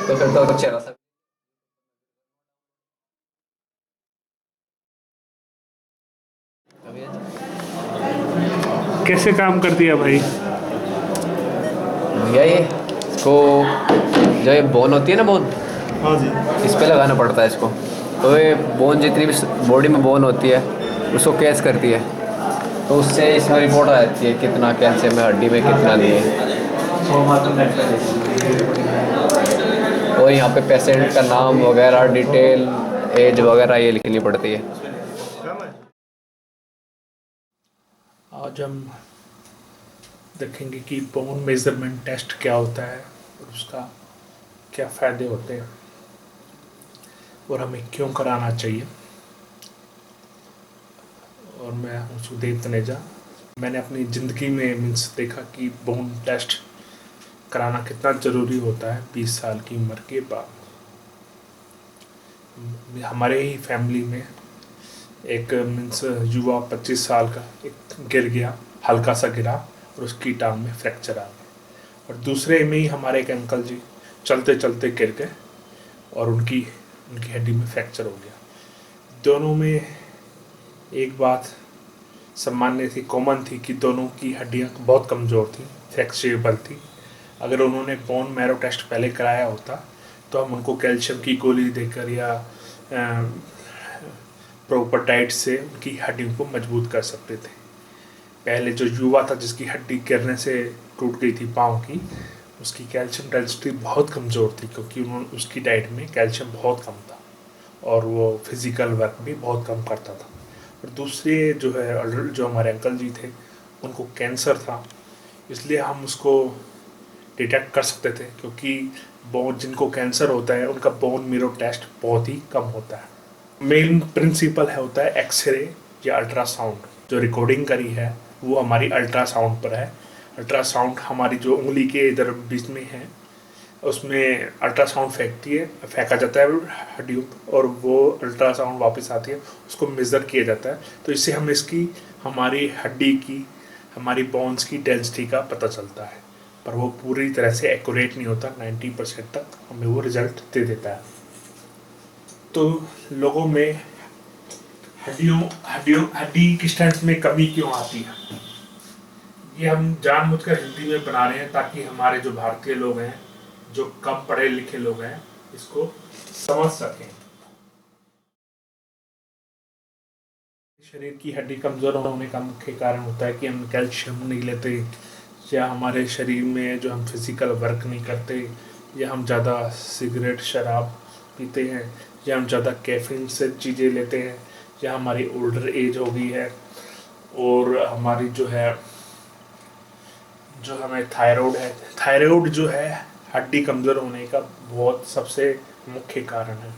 तो फिर तो चेहरा सा। कैसे काम करती है भाई? भैया ये इसको जो ये बोन होती है ना, बोन हाँ जी। इस पे लगाना पड़ता है इसको। तो ये बोन जितनी भी बॉडी में बोन होती है उसको कैच करती है, तो उससे इसमें रिपोर्ट आ जाती है कितना कैल्शियम है हड्डी में, कितना नहीं है। और यहाँ पे पेशेंट का नाम वगैरह, डिटेल, एज वगैरह ये लिखनी पड़ती है। आज हम देखेंगे कि बोन मेजरमेंट टेस्ट क्या होता है और उसका क्या फ़ायदे होते हैं और हमें क्यों कराना चाहिए। और मैं हूँ सुदेव तनेजा। मैंने अपनी ज़िंदगी में मीन्स देखा कि बोन टेस्ट कराना कितना ज़रूरी होता है 20 साल की उम्र के बाद। हमारे ही फैमिली में एक मीन्स युवा 25 साल का एक गिर गया, हल्का सा गिरा और उसकी टांग में फ्रैक्चर आ गया। और दूसरे में ही हमारे एक अंकल जी चलते चलते गिर गए और उनकी उनकी हड्डी में फ्रैक्चर हो गया। दोनों में एक बात सामान्य थी, कॉमन थी कि दोनों की हड्डियां बहुत कमज़ोर थी, फ्रैक्चरेबल थी। अगर उन्होंने बोन मैरो टेस्ट पहले कराया होता तो हम उनको कैल्शियम की गोली देकर या प्रॉपर डाइट से उनकी हड्डियों को मजबूत कर सकते थे। पहले जो युवा था जिसकी हड्डी गिरने से टूट गई थी पाँव की, उसकी कैल्शियम डेंसिटी बहुत कमज़ोर थी क्योंकि उन्होंने उसकी डाइट में कैल्शियम बहुत कम था और वो फिज़िकल वर्क भी बहुत कम करता था। और दूसरे जो है जो हमारे अंकल जी थे उनको कैंसर था, इसलिए हम उसको डिटेक्ट कर सकते थे क्योंकि बोन जिनको कैंसर होता है उनका बोन मेरो टेस्ट बहुत ही कम होता है। मेन प्रिंसिपल है होता है एक्सरे या अल्ट्रासाउंड। जो रिकॉर्डिंग करी है वो हमारी अल्ट्रासाउंड पर है। अल्ट्रासाउंड हमारी जो उंगली के इधर बीच में है उसमें अल्ट्रासाउंड फेंका जाता है हड्डियों पर और वो अल्ट्रासाउंड वापस आती है, उसको मेज़र किया जाता है। तो इससे हम इसकी हमारी हड्डी की, हमारी बोन्स की डेंसिटी का पता चलता है, पर वो पूरी तरह से एक्यूरेट नहीं होता। 90% तक हमें वो रिजल्ट दे देता है। तो लोगों में हड्डी की स्ट्रेंथ में कमी क्यों आती है, ये हम जानबूझकर हिंदी में बना रहे हैं ताकि हमारे जो भारतीय लोग हैं, जो कम पढ़े लिखे लोग हैं, इसको समझ सकें। शरीर की हड्डी कमज़ोर होने का मुख्य कारण होता है कि हम कैल्शियम नहीं लेते, या हमारे शरीर में जो हम फिज़िकल वर्क नहीं करते, या हम ज़्यादा सिगरेट शराब पीते हैं, या हम ज़्यादा कैफीन से चीज़ें लेते हैं, या हमारी ओल्डर एज हो गई है और हमारी जो है जो हमें थायराइड जो है हड्डी कमज़ोर होने का बहुत सबसे मुख्य कारण है।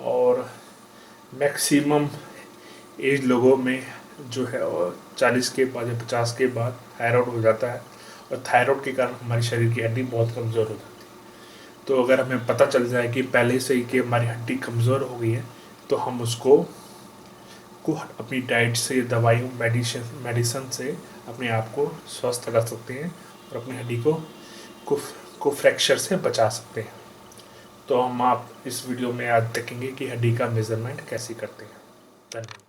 और मैक्सिमम एज लोगों में जो है 40 के बाद या 50 के बाद थायराइड हो जाता है और थायराइड के कारण हमारे शरीर की हड्डी बहुत कमज़ोर हो जाती है। तो अगर हमें पता चल जाए कि पहले से ही कि हमारी हड्डी कमज़ोर हो गई है तो हम उसको अपनी डाइट से, दवाइयों, मेडिसिन से अपने आप को स्वस्थ रख सकते हैं और अपनी हड्डी को फ्रैक्चर से बचा सकते हैं। तो हम आप इस वीडियो में आज देखेंगे कि हड्डी का मेज़रमेंट कैसे करते हैं। धन्यवाद।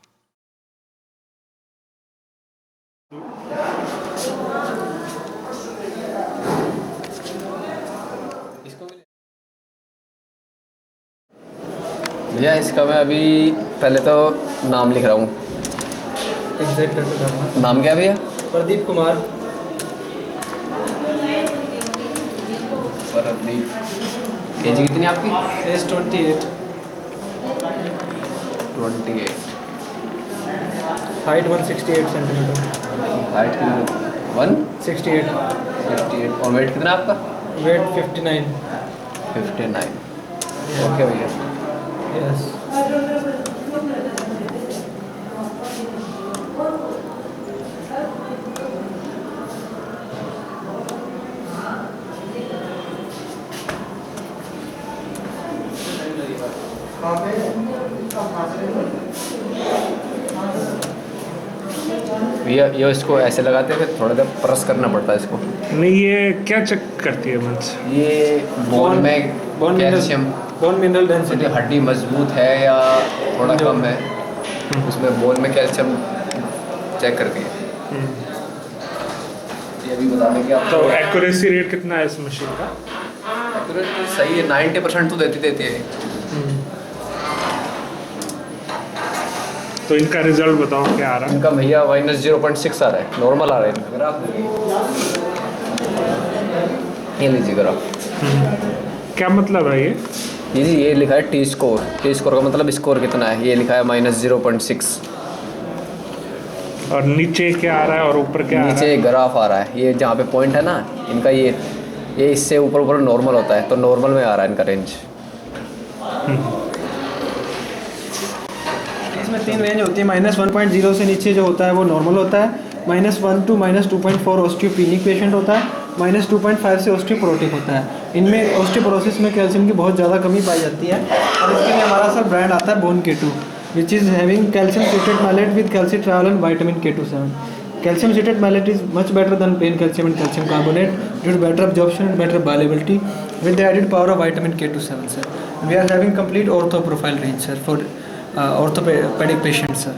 भैया इसका मैं अभी पहले तो नाम लिख रहा हूँ। एग्जैक्ट करके करना। नाम क्या है भैया? प्रदीप कुमार। प्रदीप। एज कितनी है आपकी? एज 28। 28। Height 168 centimetre. हाइट कितनी? 168। 168। और वेट कितना है आपका? वेट 59। 59। ओके भैया। यस। भैया ये इसको ऐसे लगाते हैं, फिर थोड़ा देर प्रेस करना पड़ता है इसको। नहीं, ये क्या चेक करती है मंच? ये बोन में कैल्शियम, बोन मिनरल डेंसिटी। हड्डी मजबूत है या थोड़ा कम है, उसमें बोन में कैल्शियम चेक करती है। ये भी बता दें कि आप तो एक्यूरेसी रेट कितना है इस मशीन का? एक्यूरेट सही है, 90% तो देती है। तो इनका रिजल्ट बताओ क्या आ रहा है? इनका भैया -0.6 आ रहा है, नॉर्मल आ रहा है इनका ग्राफ। ये लीजिए ग्राफ। क्या मतलब है ये? जी ये लिखा है टी स्कोर। टी स्कोर का मतलब स्कोर कितना है, ये लिखा है -0.6। और नीचे क्या आ रहा है और ऊपर क्या आ रहा नीचे ग्राफ आ रहा है, ये जहाँ पे पॉइंट है ना इनका, ये इससे ऊपर नॉर्मल होता है, तो नॉर्मल में आ रहा है इनका रेंज। इसमें 3 रेंज होती है। -1.0 से नीचे जो होता है वो नॉर्मल होता है, -1 to -2.4 ऑस्टियोपेनिक पेशेंट होता है, -2.5 से ऑस्टियोपोरोटिक होता है। इनमें ऑस्टियोपोरोसिस में कैल्शियम की बहुत ज़्यादा कमी पाई जाती है, और इसके लिए हमारा सर ब्रांड आता है bone K2, which is having calcium citrate malate with calcitriol and vitamin K27। Calcium citrate malate is much better than plain calcium and calcium carbonate due to better absorption and better bioavailability with the added power of vitamin K27, sir. We are having complete ortho profile range, sir, for orthopedic patients, sir.